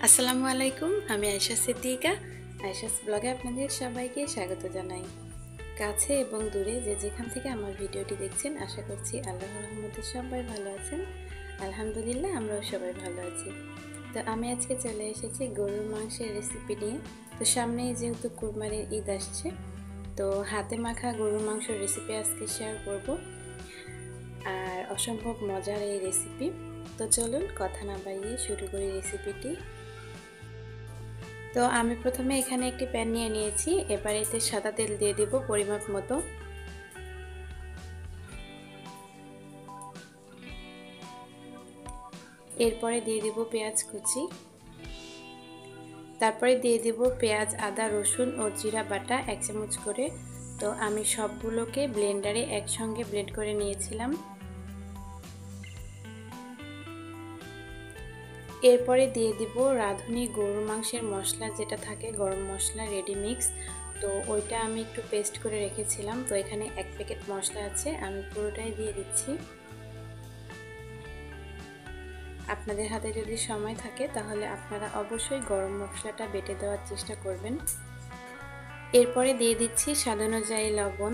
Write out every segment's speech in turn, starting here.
আসসালামু আলাইকুম, আমি আয়েশা সিদ্দিকা। আয়েশাস ব্লগে আপনাদের সবাইকে স্বাগত জানাই। কাছে এবং দূরে যে যেখান থেকে আমার ভিডিওটি দেখছেন, আশা করছি আল্লাহর রহমতে সবাই ভালো আছেন। আলহামদুলিল্লাহ, আমরাও সবাই ভালো আছি। তো আমি আজকে চলে এসেছি গরুর মাংসের রেসিপি নিয়ে। তো সামনেই যেহেতু কুরবানির ঈদ আসছে, তো হাতে মাখা গরুর মাংসের রেসিপি আজকে শেয়ার করব। আর অসম্ভব মজার এই রেসিপি। তো চলুন কথা না বাড়িয়ে শুরু করি রেসিপিটি। তো আমি প্রথমে এখানে একটি প্যান নিয়ে নিয়েছি। এবার এতে সাদা তেল দিয়ে দিব পরিমাপ মতো। এরপরে দিয়ে দিব পেঁয়াজ কুচি, তারপরে দিয়ে দিব পেঁয়াজ, আদা, রসুন ও জিরা বাটা 1 চামচ করে। তো আমি সবগুলোকে ব্লেন্ডারে একসঙ্গে ব্লেন্ড করে নিয়েছিলাম। এরপরে দিয়ে দিব রাঁধুনি গরুর মাংসের মশলা, যেটা থাকে গরম মশলা রেডি মিক্স। তো ওইটা আমি একটু পেস্ট করে রেখেছিলাম। তো এখানে 1 প্যাকেট মশলা আছে, আমি পুরোটাই দিয়ে দিচ্ছি। আপনাদের হাতে যদি সময় থাকে তাহলে আপনারা অবশ্যই গরম মশলাটা বেটে দেওয়ার চেষ্টা করবেন। এরপরে দিয়ে দিচ্ছি স্বাদ অনুযায়ী লবণ,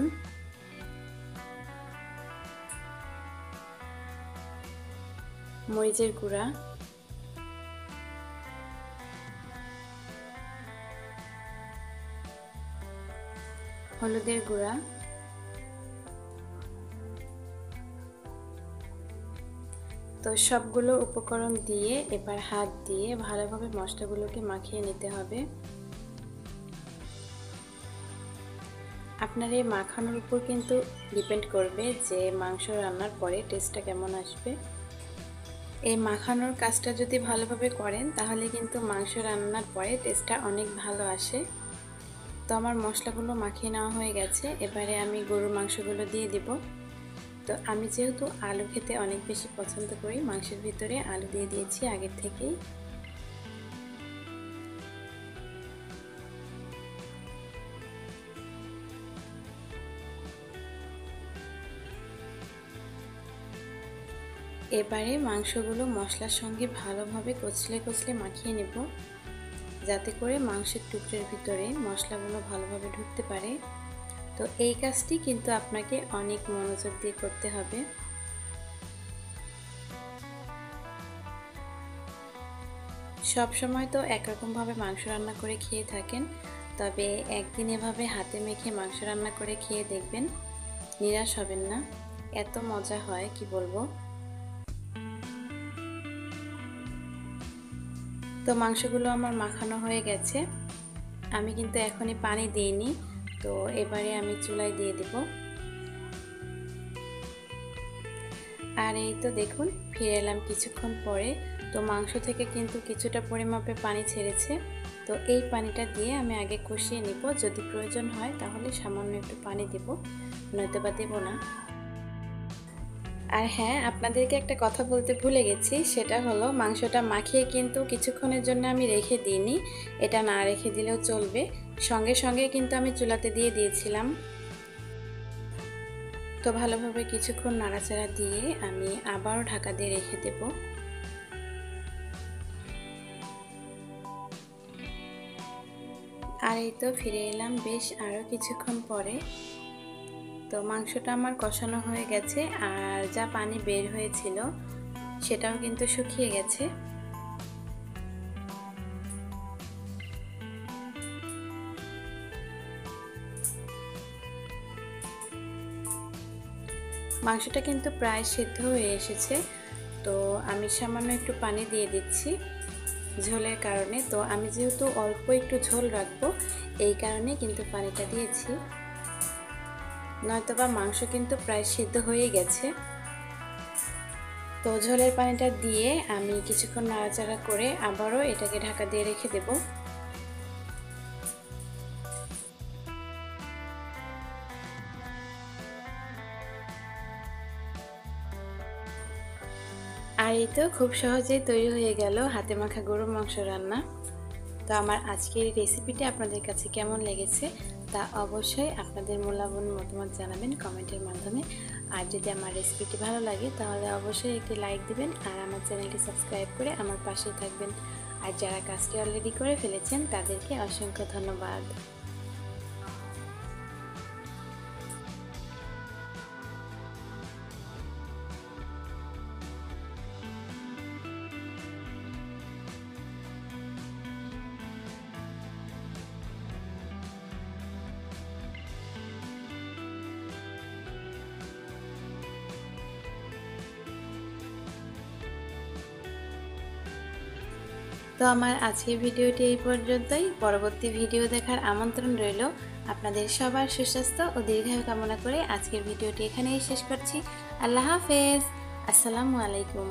মরিচের গুঁড়া, হলুদের গুঁড়া, তো সবগুলো উপকরণ দিয়ে এবার হাত দিয়ে ভালোভাবে মশলাগুলোকে মাখিয়ে নিতে হবে। আপনার এই মাখানোর উপর কিন্তু ডিপেন্ড করবে যে মাংস রান্নার পরে টেস্টটা কেমন আসবে। এই মাখানোর কাজটা যদি ভালোভাবে করেন তাহলে কিন্তু মাংস রান্নার পরে টেস্টটা অনেক ভালো আসে। তো আমার মশলাগুলো মাখিয়ে নেওয়া হয়ে গেছে। এবারে আমি গরুর মাংসগুলো দিয়ে দিব। তো আমি যেহেতু আলু খেতে অনেক বেশি পছন্দ করি, মাংসের ভিতরে আলু দিয়ে দিয়েছি আগের থেকেই। এবারে মাংসগুলো মশলার সঙ্গে ভালোভাবে কচলে কচলে মাখিয়ে নেব, যাতে করে মাংসের টুকরের ভিতরে মশলাগুলো ভালোভাবে ঢুকতে পারে। তো এই কাজটি কিন্তু আপনাকে অনেক মনোযোগ দিয়ে করতে হবে। সব সময় তো একরকমভাবে মাংস রান্না করে খেয়ে থাকেন, তবে একদিন এভাবে হাতে মেখে মাংস রান্না করে খেয়ে দেখবেন, নিরাশ হবেন না। এত মজা হয় কি বলবো। তো মাংসগুলো আমার মাখানো হয়ে গেছে, আমি কিন্তু এখনই পানি দিইনি। তো এবারে আমি চুলায় দিয়ে দেব। আর এই তো দেখুন, ফিরে এলাম কিছুক্ষণ পরে। তো মাংস থেকে কিন্তু কিছুটা পরিমাপে পানি ছেড়েছে। তো এই পানিটা দিয়ে আমি আগে কষিয়ে নিব, যদি প্রয়োজন হয় তাহলে সামান্য একটু পানি দেব, নয়তোবা দেব না। আর হ্যাঁ, আপনাদেরকে একটা কথা বলতে ভুলে গেছি, সেটা হলো মাংসটা মাখিয়ে কিন্তু কিছুক্ষণের জন্য আমি রেখে দিইনি। এটা না রেখে দিলেও চলবে, সঙ্গে সঙ্গে কিন্তু আমি চুলাতে দিয়ে দিয়েছিলাম। তো ভালোভাবে কিছুক্ষণ নাড়াচাড়া দিয়ে আমি আবারও ঢাকা দিয়ে রেখে দেব। আর এই তো ফিরে এলাম বেশ আরও কিছুক্ষণ পরে। তো মাংসটা আমার কষানো হয়ে গেছে, আর যা পানি বের হয়েছিল সেটাও কিন্তু শুকিয়ে গেছে। মাংসটা কিন্তু প্রায় সিদ্ধ হয়ে এসেছে। তো আমি সামান্য একটু পানি দিয়ে দিচ্ছি ঝোলের কারণে। তো আমি যেহেতু অল্প একটু ঝোল রাখবো, এই কারণে কিন্তু পানিটা দিয়েছি, নয়তোবা মাংস কিন্তু প্রায় সিদ্ধ হয়ে গেছে। তো ঝোলের পানিটা দিয়ে আমি কিছুক্ষণ নাড়াচাড়া করে আবারও এটাকে ঢাকা দিয়ে রেখে দেব। আর এই তো খুব সহজেই তৈরি হয়ে গেল হাতে মাখা গরুর মাংস রান্না। তো আমার আজকের এই রেসিপিটি আপনাদের কাছে কেমন লেগেছে তা অবশ্যই আপনাদের মূল্যবান মতামত জানাবেন কমেন্টের মাধ্যমে। আর যদি আমার রেসিপিটি ভালো লাগে তাহলে অবশ্যই একটি লাইক দিবেন, আর আমার চ্যানেলটি সাবস্ক্রাইব করে আমার পাশেই থাকবেন। আর যারা কাজটি অলরেডি করে ফেলেছেন তাদেরকে অসংখ্য ধন্যবাদ। তো আমার আজকের ভিডিওটি এই পর্যন্তই। পরবর্তী ভিডিও দেখার আমন্ত্রণ রইল। আপনাদের সবার সুস্বাস্থ্য ও দীর্ঘায়ু কামনা করে আজকের ভিডিওটি এখানেই শেষ করছি। আল্লাহ হাফেজ। আসসালামু আলাইকুম।